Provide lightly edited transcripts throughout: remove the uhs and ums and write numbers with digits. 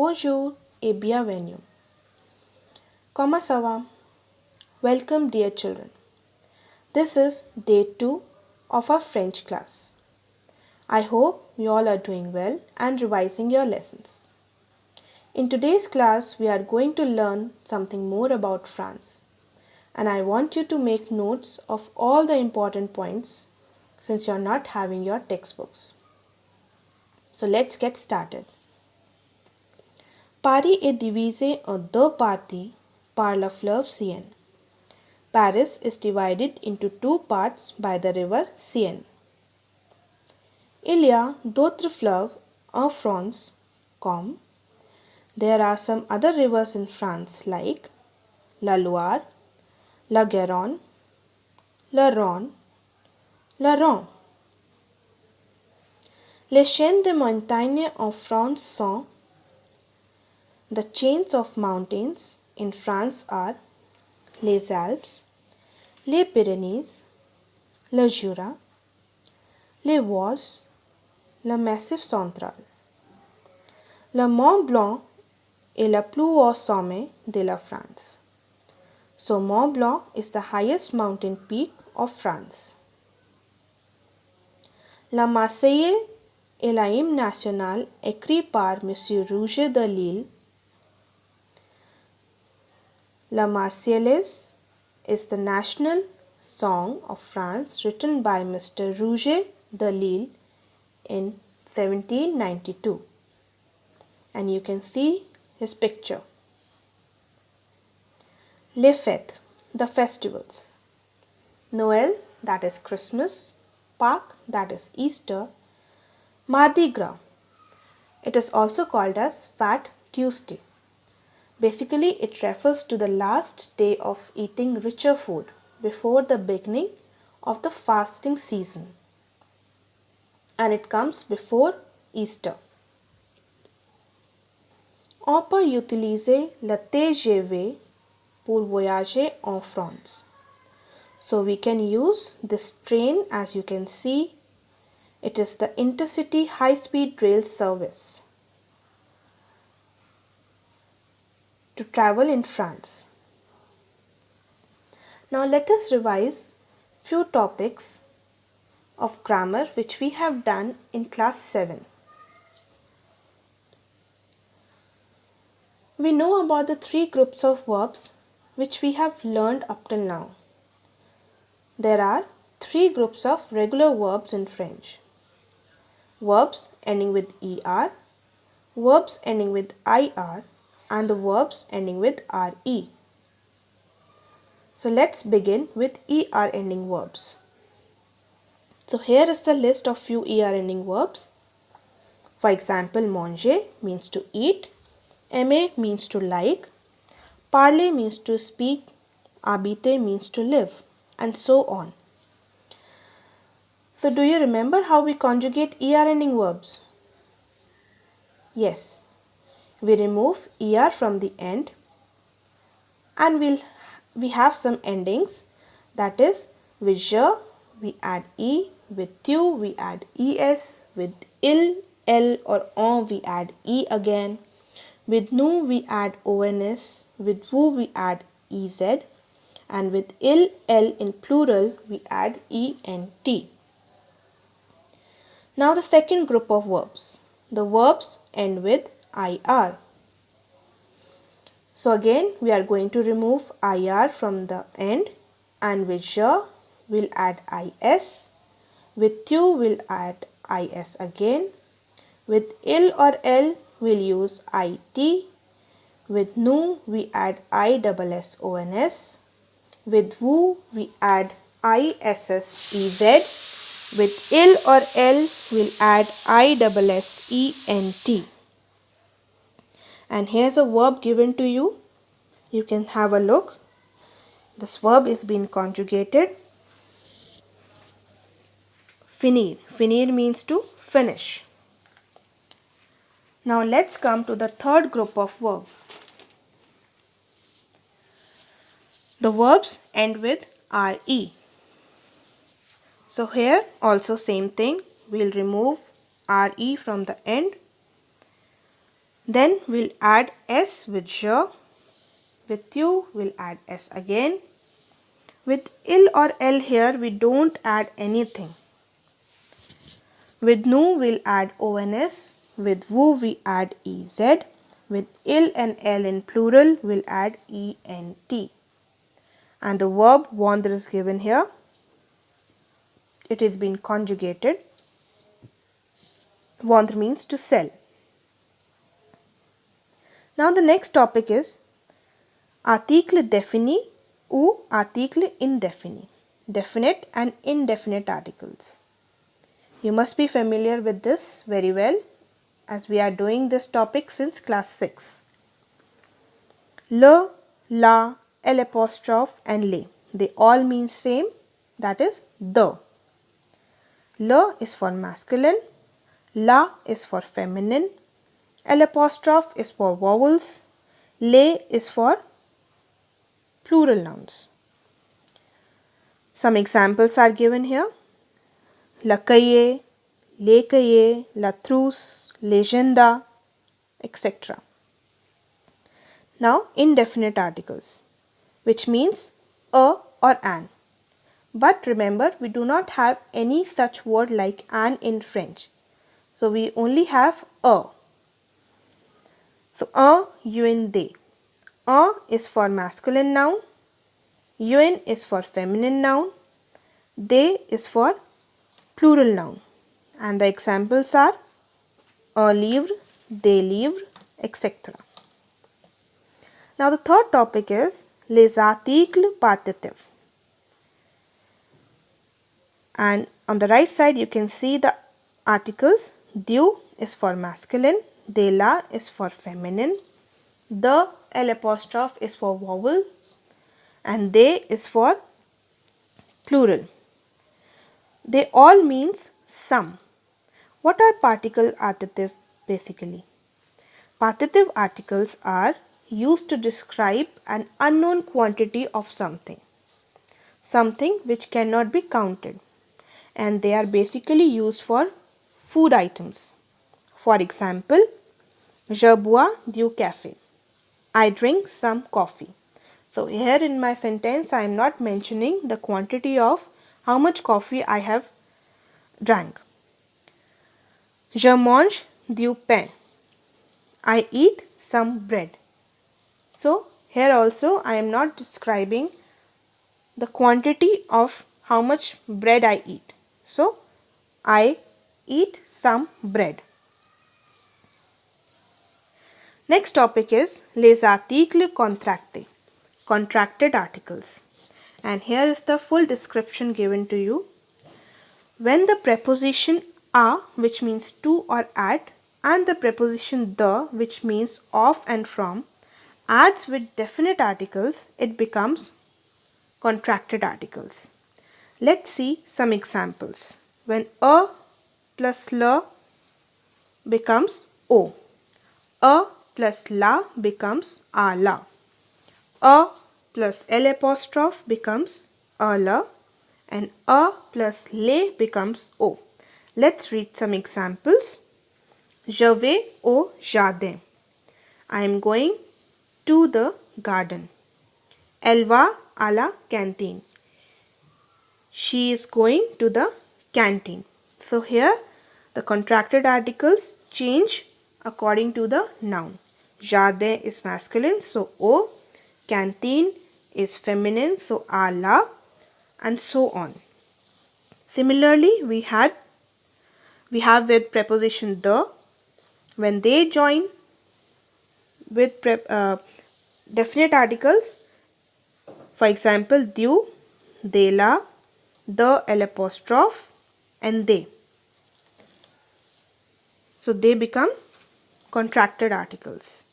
Bonjour et bienvenue. Comment ça va? Welcome, dear children. This is day 2 of our French class. I hope you all are doing well and revising your lessons. In today's class, we are going to learn something more about France. And I want you to make notes of all the important points since you are not having your textbooks. So let's get started. Paris est divisé en deux parties par le fleuve Seine. Paris is divided into two parts by the river Seine. Il y a d'autres fleuves en France, comme there are some other rivers in France like la Loire, la Garonne, la Rhône, la Rhône. Les chaînes de montagnes en France sont the chains of mountains in France are les Alpes, les Pyrénées, le Jura, les Vosges, le Massif central. Le Mont Blanc est le plus haut sommet de la France. So Mont Blanc is the highest mountain peak of France. La Marseillaise est l'hymne national écrit par M. Rouget de Lille. La Marseillaise is the national song of France written by Mr. Rouget de Lille in 1792. And you can see his picture. Les fêtes, the festivals. Noël, that is Christmas. Pâques, that is Easter. Mardi Gras, it is also called as Fat Tuesday. Basically, it refers to the last day of eating richer food before the beginning of the fasting season. And it comes before Easter. On peut utiliser le TGV pour voyager en France. So we can use this train, as you can see. It is the intercity high-speed rail service to travel in France. Now let us revise few topics of grammar which we have done in class 7. We know about the three groups of verbs which we have learned up till now. There are three groups of regular verbs in French. Verbs ending with ER, verbs ending with IR, and the verbs ending with RE. So let's begin with ER ending verbs. So here is the list of few ER ending verbs. For example, manger means to eat, aimer means to like, parler means to speak, habiter means to live, and so on. So do you remember how we conjugate ER ending verbs? Yes, we remove ER from the end and we have some endings, that is with je we add E, with tu we add ES, with il, L or on we add E again, with nous we add ONS, with vous we add EZ, and with il, L in plural we add ENT. Now the second group of verbs. The verbs end with IR. So again we are going to remove IR from the end, and with je we'll add IS, with tu we'll add IS again, with il or L we'll use IT, with nous we add ISSONS, with vous we add ISSEZ, with il or L we'll add ISSENT. And here's a verb given to you. You can have a look. This verb is being conjugated. Finir. Finir means to finish. Now let's come to the third group of verbs. The verbs end with RE. So here also same thing. We'll remove RE from the end Then we'll add S with je. With you, we'll add S again. With il or l here, we don't add anything. With nu, we'll add ons. With vu, we add ez. With il and l in plural, we'll add ent. And the verb wander is given here. It is being conjugated. Wander means to sell. Now the next topic is article défini ou article indéfini. Definite and indefinite articles. You must be familiar with this very well, as we are doing this topic since class 6. Le, la, l apostrophe and le. They all mean same, that is the. Le is for masculine, la is for feminine, l apostrophe is for vowels, le is for plural nouns. Some examples are given here. La cahier, le cahier, la trousse, legenda, etc. Now indefinite articles, which means a or an. But remember, we do not have any such word like an in French. So we only have a. So un, they. Un is for masculine noun, un is for feminine noun, they is for plural noun. And the examples are un livre, des livres, etc. Now the third topic is les articles partitifs. And on the right side you can see the articles. Du is for masculine, de la is for feminine, the l apostrophe is for vowel, and they is for plural. They all means some. What are particle article basically? Partitive articles are used to describe an unknown quantity of something which cannot be counted, and they are basically used for food items. For example, je bois du café. I drink some coffee. So here in my sentence I am not mentioning the quantity of how much coffee I have drank. Je mange du pain. I eat some bread. So here also I am not describing the quantity of how much bread I eat. So I eat some bread. Next topic is les articles contractés, contracted articles. And here is the full description given to you. When the preposition a, which means to or at, and the preposition the, which means of and from, adds with definite articles, it becomes contracted articles. Let's see some examples. When a plus la becomes o, a plus la becomes a la, a plus l apostrophe becomes a la, and a plus le becomes o. Let's read some examples. Je vais au jardin. I am going to the garden. Elle va à la cantine. She is going to the canteen. So here the contracted articles change according to the noun. Jardin is masculine, so o. Canteen is feminine, so a la, and so on. Similarly, we have with preposition the. When they join with definite articles, for example, du, de la, the l apostrophe, and they. So they become contracted articles.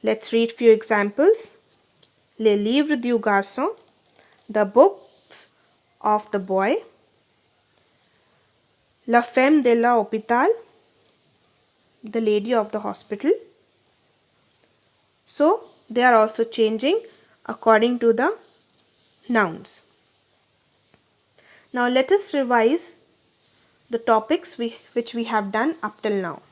Let's read few examples. Les livres du garçon, the books of the boy. La femme de l'hôpital, the lady of the hospital. So they are also changing according to the nouns. Now let us revise the topics which we have done up till now.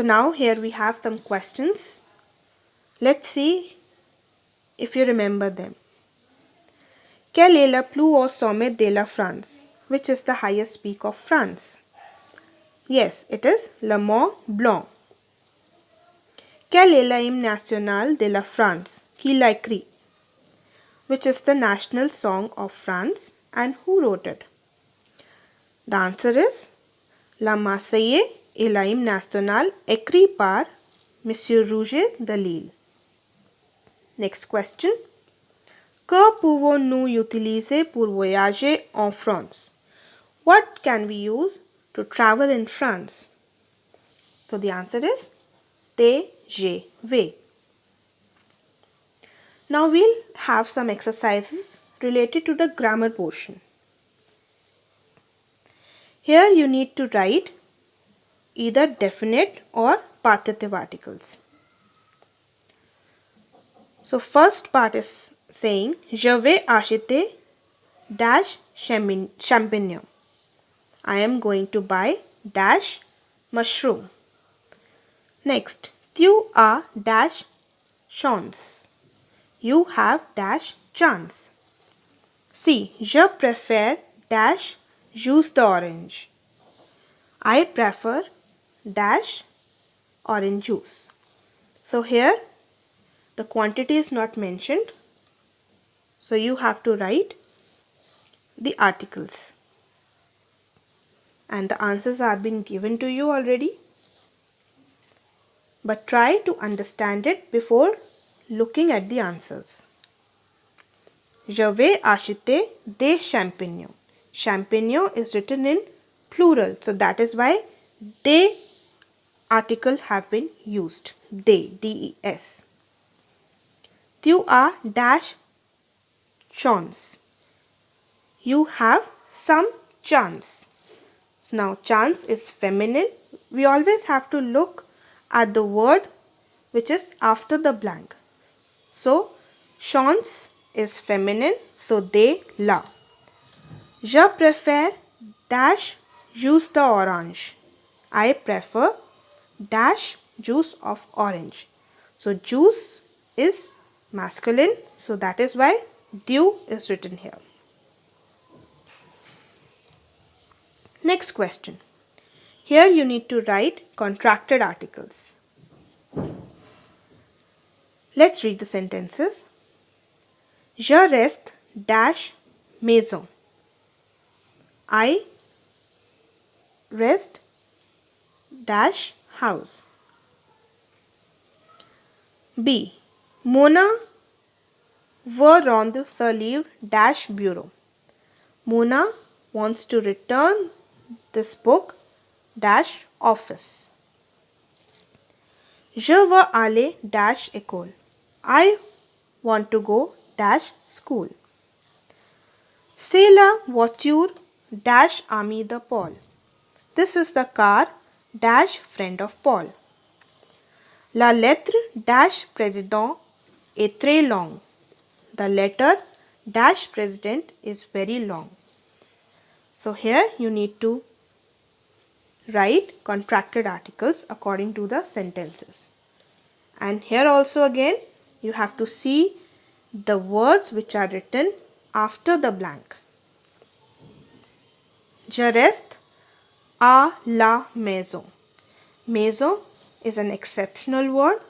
So now here we have some questions. Let's see if you remember them. Quel est le plus haut sommet de la France? Which is the highest peak of France? Yes, it is le Mont Blanc. Quel est l'hymne national de la France? Qui l'a écrit? Which is the national song of France and who wrote it? The answer is La Marseillaise est l'hymne national écrit par Monsieur Rouget de Lille. Next question. Que pouvons-nous utiliser pour voyager en France? What can we use to travel in France? So the answer is TGV. Now we'll have some exercises related to the grammar portion. Here you need to write either definite or partitive articles. So first part is saying Je vais acheter dash champignon. I am going to buy dash mushroom. Next, tu as dash chance. You have dash chance. C. Je préfère dash juice d'orange. I prefer dash orange juice. So here the quantity is not mentioned. So you have to write the articles. And the answers are been given to you already. But try to understand it before looking at the answers. Je vais acheter des champignons. Champignon is written in plural. So that is why des article have been used. Des, D-E-S. Tu as dash chance. You have some chance. Now chance is feminine. We always have to look at the word which is after the blank. So chance is feminine. So they, la. Je préfère dash juice d'orange. I prefer dash juice of orange. So juice is masculine. So that is why du is written here. Next question. Here you need to write contracted articles. Let's read the sentences. Je reste dash maison. I rest dash house. B. Mona veut rendre ce livre dash bureau. Mona wants to return this book dash office. Je veux aller dash école. I want to go dash school. C'est la voiture dash ami de Paul. This is the car dash friend of Paul. La lettre dash président est très longue. The letter dash president is very long. So here you need to write contracted articles according to the sentences. And here also again you have to see the words which are written after the blank. Je reste à la maison. Maison is an exceptional word.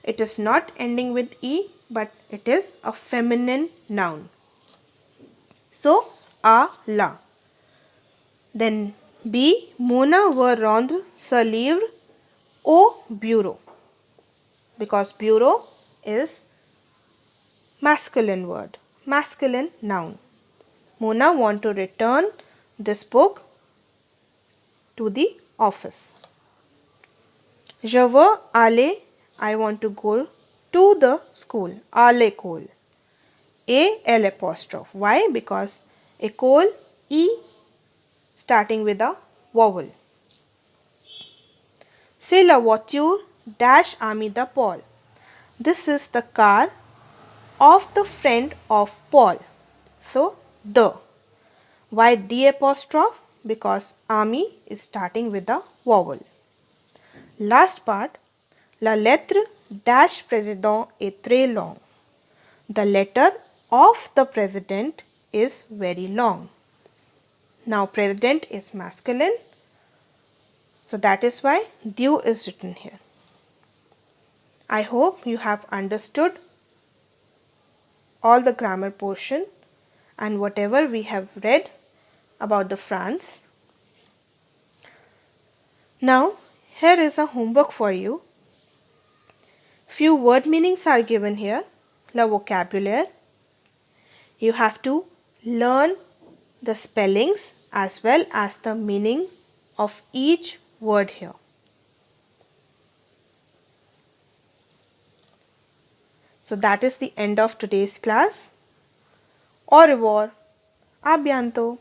It is not ending with E, but it is a feminine noun. So, à la. Then B. Mona veut rendre ce livre au bureau. Because bureau is masculine word, masculine noun. Mona want to return this book to the office. Je veux aller, I want to go to the school, à l'école. A L apostrophe. Why? Because école, E starting with a vowel. C'est la voiture dash ami de Paul. This is the car of the friend of Paul. So, the. Why D apostrophe? Because ami is starting with a vowel. Last part, la lettre dash président est très long. The letter of the president is very long. Now president is masculine, so that is why du is written here. I hope you have understood all the grammar portion and whatever we have read about the France. Now here is a homework for you. Few word meanings are given here. La vocabulaire. You have to learn the spellings as well as the meaning of each word here. So that is the end of today's class. Au revoir. À bientôt.